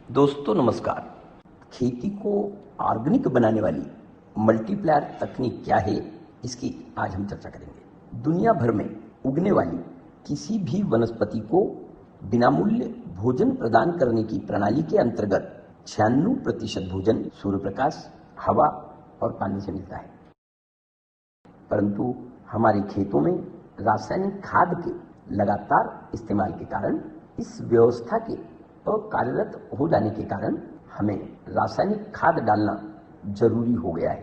दोस्तों नमस्कार। खेती को ऑर्गेनिक बनाने वाली मल्टीप्लायर तकनीक क्या है, इसकी आज हम चर्चा करेंगे। दुनिया भर में उगने वाली किसी भी वनस्पति को बिना मूल्य भोजन प्रदान करने की प्रणाली के अंतर्गत 96% भोजन सूर्य प्रकाश, हवा और पानी से मिलता है। परंतु हमारे खेतों में रासायनिक खाद के लगातार इस्तेमाल के कारण, इस व्यवस्था के अकार्यरत हो जाने के कारण हमें रासायनिक खाद डालना जरूरी हो गया है।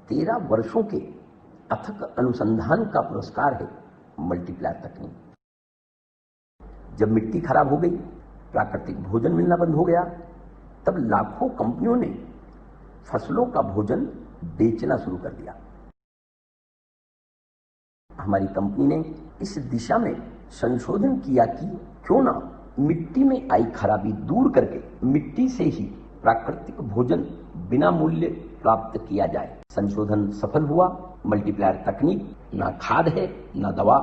13 वर्षों के अथक अनुसंधान का पुरस्कार है मल्टीप्लायर तकनीक। जब मिट्टी खराब हो गई, प्राकृतिक भोजन मिलना बंद हो गया, तब लाखों कंपनियों ने फसलों का भोजन बेचना शुरू कर दिया। हमारी कंपनी ने इस दिशा में संशोधन किया कि क्यों ना मिट्टी में आई खराबी दूर करके मिट्टी से ही प्राकृतिक भोजन बिना मूल्य प्राप्त किया जाए। संशोधन सफल हुआ। मल्टीप्लायर तकनीक ना खाद है ना दवा,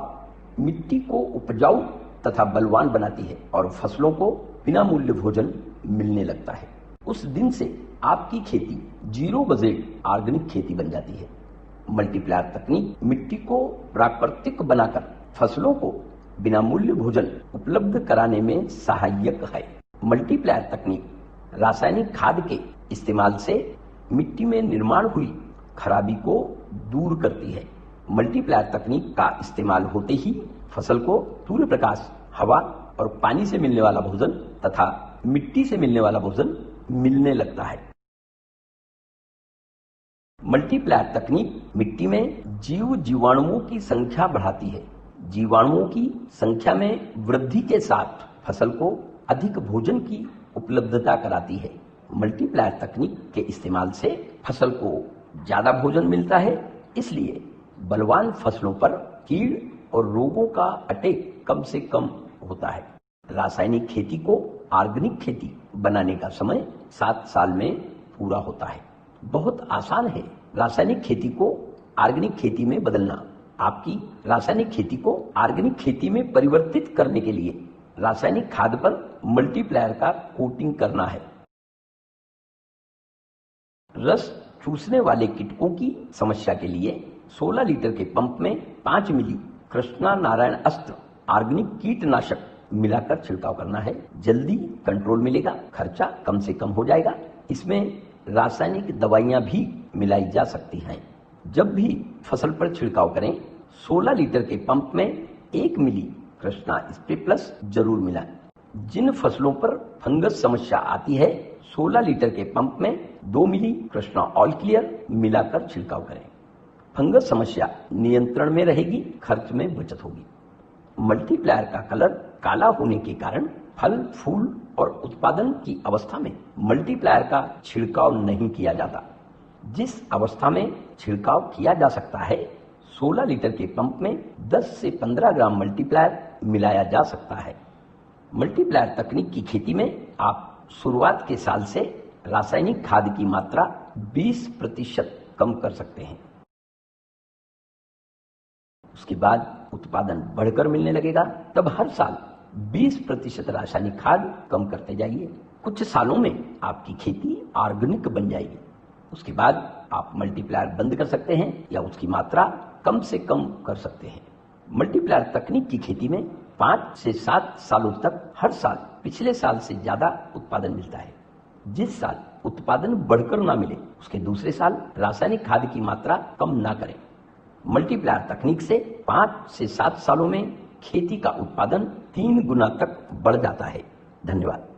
मिट्टी को उपजाऊ तथा बलवान बनाती है और फसलों को बिना मूल्य भोजन मिलने लगता है। उस दिन से आपकी खेती जीरो बजट ऑर्गेनिक खेती बन जाती है। मल्टीप्लायर तकनीक मिट्टी को प्राकृतिक बनाकर फसलों को बिना मूल्य भोजन उपलब्ध कराने में सहायक है। मल्टीप्लायर तकनीक रासायनिक खाद के इस्तेमाल से मिट्टी में निर्माण हुई खराबी को दूर करती है। मल्टीप्लायर तकनीक का इस्तेमाल होते ही फसल को सूर्य प्रकाश, हवा और पानी से मिलने वाला भोजन तथा मिट्टी से मिलने वाला भोजन मिलने लगता है। मल्टीप्लायर तकनीक मिट्टी में जीवाणुओं की संख्या बढ़ाती है। जीवाणुओं की संख्या में वृद्धि के साथ फसल को अधिक भोजन की उपलब्धता कराती है। मल्टीप्लायर तकनीक के इस्तेमाल से फसल को ज्यादा भोजन मिलता है, इसलिए बलवान फसलों पर कीड़ और रोगों का अटैक कम से कम होता है। रासायनिक खेती को ऑर्गेनिक खेती बनाने का समय 7 साल में पूरा होता है। बहुत आसान है रासायनिक खेती को ऑर्गेनिक खेती में बदलना। आपकी रासायनिक खेती को ऑर्गेनिक खेती में परिवर्तित करने के लिए रासायनिक खाद पर मल्टीप्लायर का कोटिंग करना है। रस चूसने वाले कीटकों की समस्या के लिए 16 लीटर के पंप में 5 मिली कृष्णा नारायण अस्त्र ऑर्गेनिक कीटनाशक मिलाकर छिड़काव करना है। जल्दी कंट्रोल मिलेगा, खर्चा कम से कम हो जाएगा। इसमें रासायनिक दवाइयां भी मिलाई जा सकती हैं। जब भी फसल पर छिड़काव करें, 16 लीटर के पंप में 1 मिली कृष्णा स्प्रे प्लस जरूर मिलाएं। जिन फसलों पर फंगस समस्या आती है, 16 लीटर के पंप में 2 मिली कृष्णा ऑल क्लियर मिलाकर छिड़काव करें। फंगस समस्या नियंत्रण में रहेगी, खर्च में बचत होगी। मल्टीप्लायर का कलर काला होने के कारण फल, फूल और उत्पादन की अवस्था में मल्टीप्लायर का छिड़काव नहीं किया जाता। जिस अवस्था में छिड़काव किया जा सकता है, 16 लीटर के पंप में 10 से 15 ग्राम मल्टीप्लायर मिलाया जा सकता है। मल्टीप्लायर तकनीक की खेती में आप शुरुआत के साल से रासायनिक खाद की मात्रा 20% कम कर सकते हैं। उसके बाद उत्पादन बढ़कर मिलने लगेगा, तब हर साल 20% रासायनिक खाद कम करते जाइए। कुछ सालों में आपकी खेती ऑर्गेनिक बन जाएगी। उसके बाद आप मल्टीप्लायर बंद कर सकते हैं या उसकी मात्रा कम से कम कर सकते हैं। मल्टीप्लायर तकनीक की खेती में 5 से 7 सालों तक हर साल पिछले साल से ज्यादा उत्पादन मिलता है। जिस साल उत्पादन बढ़कर ना मिले, उसके दूसरे साल रासायनिक खाद की मात्रा कम ना करें। मल्टीप्लायर तकनीक से 5 से 7 सालों में खेती का उत्पादन 3 गुना तक बढ़ जाता है। धन्यवाद।